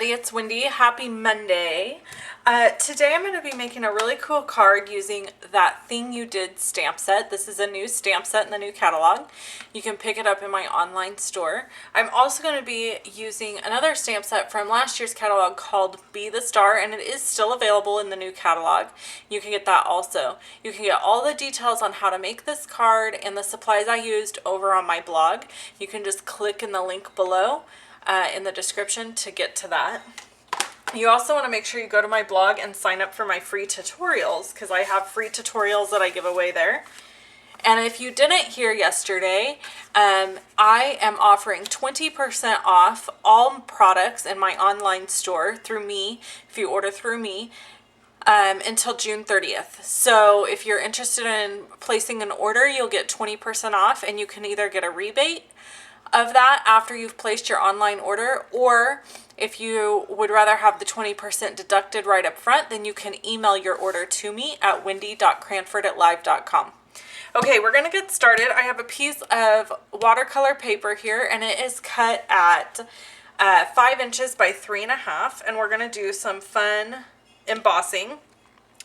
everybody, it's Wendy. Happy Monday. Today I'm going to be making a really cool card using that Thing You Did stamp set. This is a new stamp set in the new catalog. You can pick it up in my online store. I'm also going to be using another stamp set from last year's catalog called Be the Star, and it is still available in the new catalog. You can get that also. You can get all the details on how to make this card and the supplies I used over on my blog. You can just click in the link below in the description to get to that. You also want to make sure you go to my blog and sign up for my free tutorials, because I have free tutorials that I give away there. And if you didn't hear yesterday, I am offering 20% off all products in my online store through me, if you order through me, until June 30th. So if you're interested in placing an order, you'll get 20% off, and you can either get a rebate of that after you've placed your online order, or if you would rather have the 20% deducted right up front, then you can email your order to me at wendy.cranford@live.com. Okay, we're gonna get started. I have a piece of watercolor paper here, and it is cut at 5 inches by 3.5, and we're gonna do some fun embossing.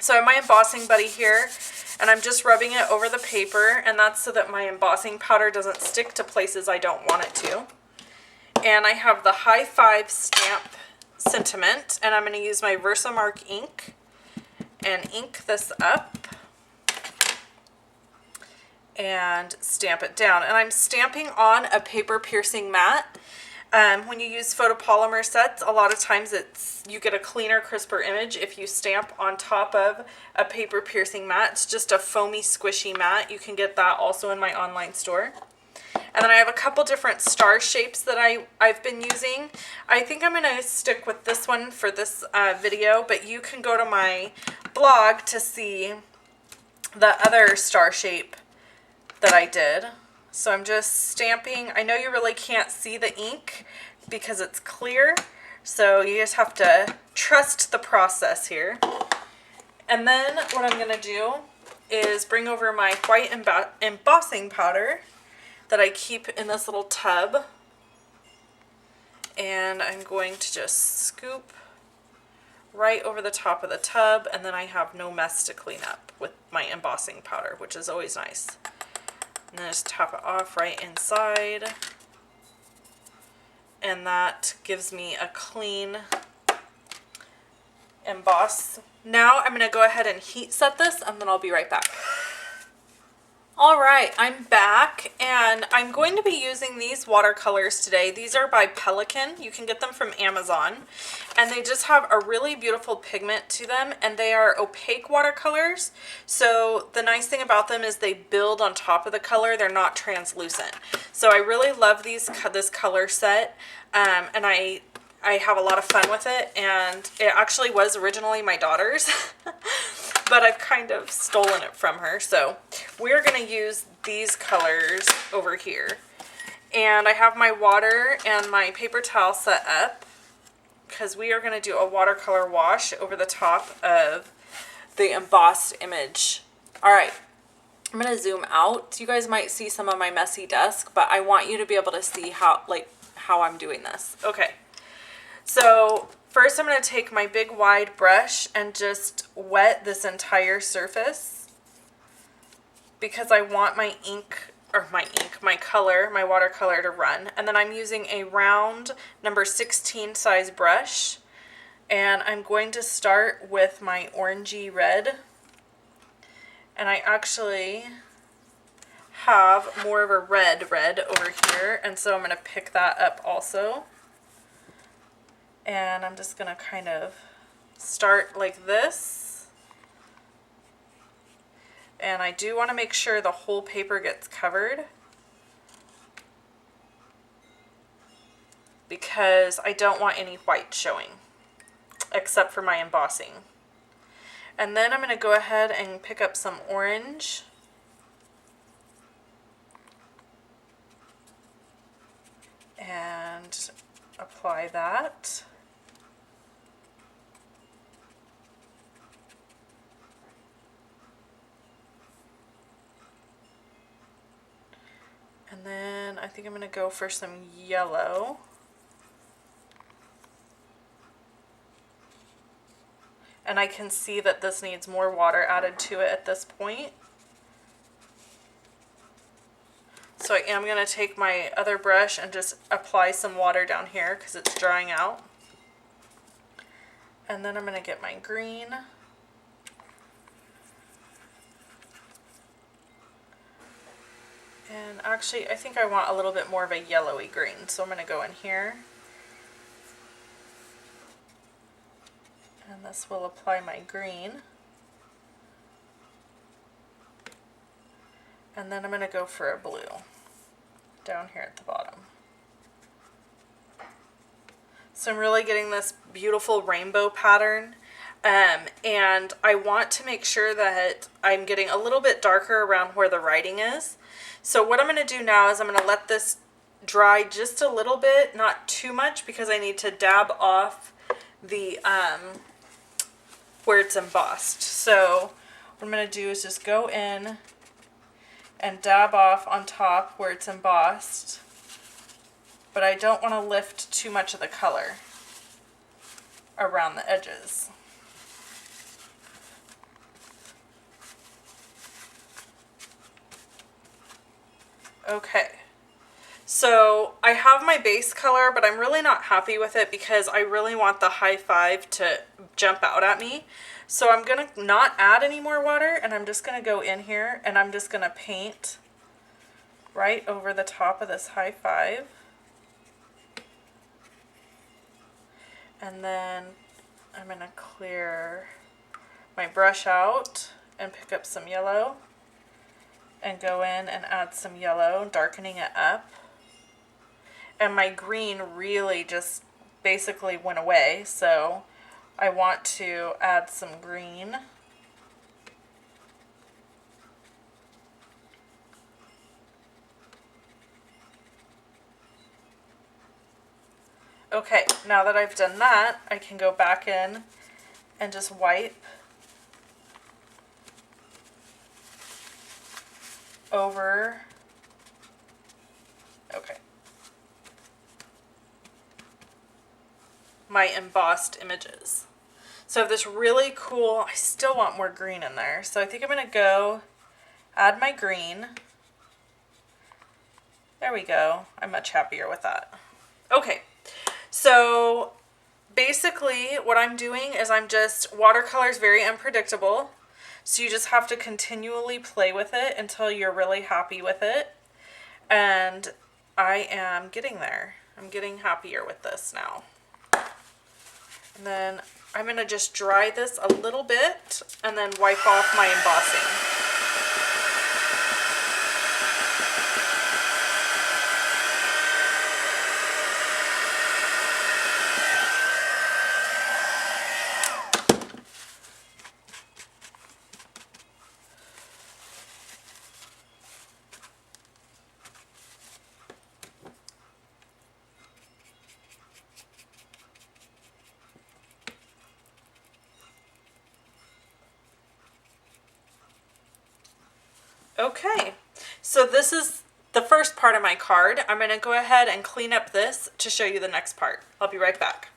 So I have my embossing buddy here, and I'm just rubbing it over the paper, and that's so that my embossing powder doesn't stick to places I don't want it to. And I have the High Five Stamp Sentiment, and I'm going to use my Versamark ink and ink this up and stamp it down. And I'm stamping on a paper piercing mat. When you use photopolymer sets, a lot of times you get a cleaner, crisper image if you stamp on top of a paper piercing mat. It's just a foamy, squishy mat. You can get that also in my online store. And then I have a couple different star shapes that I've been using. I think I'm going to stick with this one for this video, but you can go to my blog to see the other star shape that I did. So I'm just stamping. I know you really can't see the ink because it's clear, so you just have to trust the process here. And then what I'm going to do is bring over my white embossing powder that I keep in this little tub, and I'm going to just scoop right over the top of the tub, and then I have no mess to clean up with my embossing powder, which is always nice. And then just top it off right inside, and that gives me a clean emboss. Now I'm going to go ahead and heat set this, and then I'll be right back. Alright, I'm back, and I'm going to be using these watercolors today. These are by Pelican. You can get them from Amazon, and they just have a really beautiful pigment to them, and they are opaque watercolors. So the nice thing about them is they build on top of the color. They're not translucent. So I really love this color set, and I have a lot of fun with it, and it actually was originally my daughter's, but I've kind of stolen it from her. So we're going to use these colors over here. And I have my water and my paper towel set up because we are going to do a watercolor wash over the top of the embossed image. All right, I'm going to zoom out. You guys might see some of my messy desk, but I want you to be able to see how I'm doing this. Okay. So first I'm going to take my big wide brush and just wet this entire surface because I want my watercolor to run. And then I'm using a round number 16 size brush, and I'm going to start with my orangey red. And I actually have more of a red over here, and so I'm going to pick that up also. And I'm just going to kind of start like this. And I do want to make sure the whole paper gets covered, because I don't want any white showing except for my embossing. And then I'm going to go ahead and pick up some orange. And apply that. And then I think I'm going to go for some yellow. and I can see that this needs more water added to it at this point. So I am going to take my other brush and just apply some water down here because it's drying out. And then I'm going to get my green. And actually, I think I want a little bit more of a yellowy green, so I'm going to go in here. And this will apply my green. And then I'm going to go for a blue down here at the bottom. So I'm really getting this beautiful rainbow pattern. And I want to make sure that I'm getting a little bit darker around where the writing is. So what I'm going to do now is I'm going to let this dry just a little bit, not too much, because I need to dab off the where it's embossed. So what I'm going to do is just go in and dab off on top where it's embossed, but I don't want to lift too much of the color around the edges. Okay, so I have my base color, but I'm really not happy with it because I really want the high five to jump out at me. So I'm going to not add any more water, and I'm just going to go in here and I'm just going to paint right over the top of this high five. And then I'm going to clear my brush out and pick up some yellow and go in and add some yellow, darkening it up. And my green really just basically went away, so I want to add some green. Okay, now that I've done that, I can go back in and just wipe over. Okay. My embossed images. So I have this really cool, I still want more green in there. So I think I'm going to go add my green. There we go. I'm much happier with that. Okay. So basically what I'm doing is watercolor is very unpredictable. So you just have to continually play with it until you're really happy with it. And I am getting there. I'm getting happier with this now. And then I'm going to just dry this a little bit and then wipe off my embossing. Okay, so this is the first part of my card. I'm going to go ahead and clean up this to show you the next part. I'll be right back.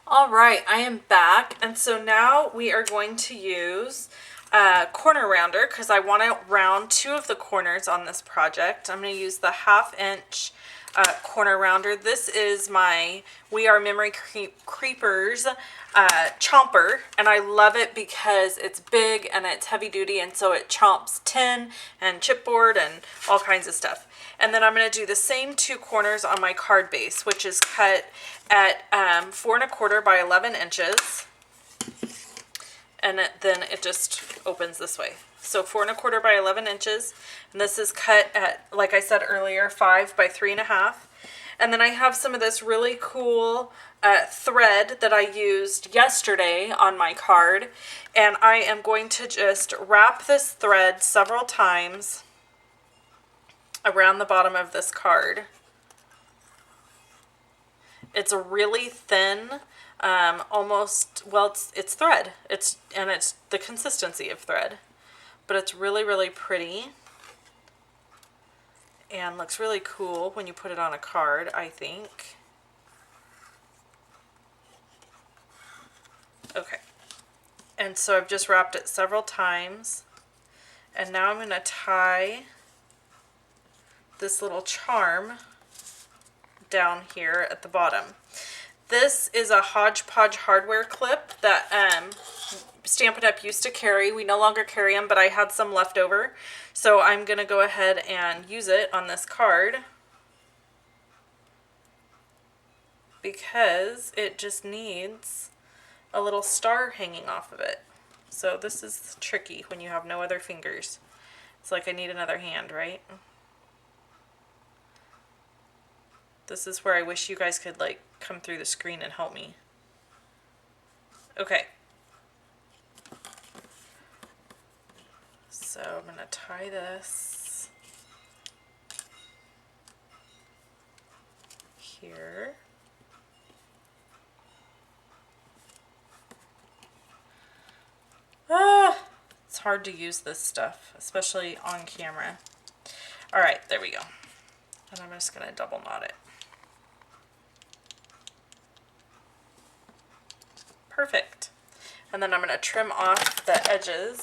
All right, I am back, and so now we are going to use a corner rounder because I want to round two of the corners on this project. I'm going to use the 1/2 inch corner rounder. This is my We Are Memory Creepers chomper, and I love it because it's big and it's heavy duty, and so it chomps tin and chipboard and all kinds of stuff. And then I'm going to do the same two corners on my card base, which is cut at 4 1/4 by 11 inches, and then it just opens this way. So 4 1/4 by 11 inches, and this is cut at, like I said earlier, 5 by 3 1/2. And then I have some of this really cool thread that I used yesterday on my card, and I am going to just wrap this thread several times around the bottom of this card. It's really thin, almost, well, it's thread. It's the consistency of thread, but it's really, really pretty and looks really cool when you put it on a card, I think. Okay, And so I've just wrapped it several times. And now I'm going to tie this little charm down here at the bottom. This is a Hodgepodge hardware clip that Stampin' Up! Used to carry. We no longer carry them, but I had some left over. So I'm going to go ahead and use it on this card because it just needs a little star hanging off of it. So this is tricky when you have no other fingers. It's like I need another hand, right? This is where I wish you guys could like come through the screen and help me. Okay. So I'm going to tie this here. It's hard to use this stuff, especially on camera. All right, there we go. And I'm just going to double knot it. Perfect. And then I'm going to trim off the edges.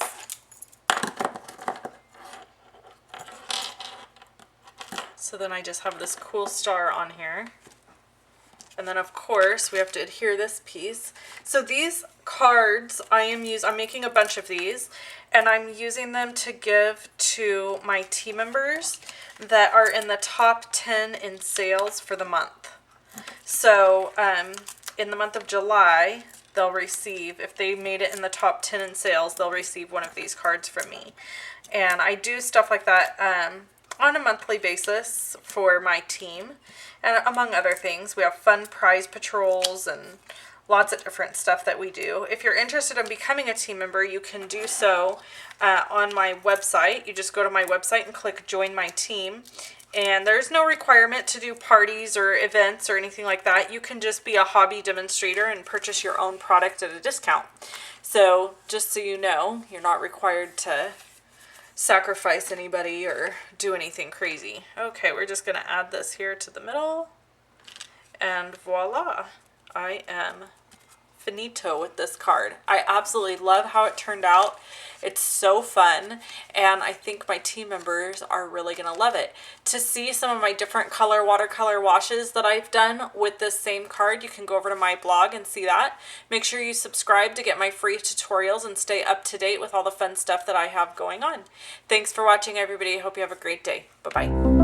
So then I just have this cool star on here. And then of course we have to adhere this piece. So these cards I'm making a bunch of these, and I'm using them to give to my team members that are in the top 10 in sales for the month. So in the month of July, they'll receive, if they made it in the top 10 in sales, they'll receive one of these cards from me. And I do stuff like that on a monthly basis for my team. And among other things, we have fun prize patrols and lots of different stuff that we do. If you're interested in becoming a team member, you can do so on my website. You just go to my website and click Join My Team. And there's no requirement to do parties or events or anything like that. You can just be a hobby demonstrator and purchase your own product at a discount. So just so you know, you're not required to sacrifice anybody or do anything crazy. Okay, we're just going to add this here to the middle. And voila, I am finito with this card. I absolutely love how it turned out. It's so fun, and I think my team members are really going to love it. To see some of my different color watercolor washes that I've done with this same card, you can go over to my blog and see that. Make sure you subscribe to get my free tutorials and stay up to date with all the fun stuff that I have going on. Thanks for watching, everybody. I hope you have a great day. Bye-bye.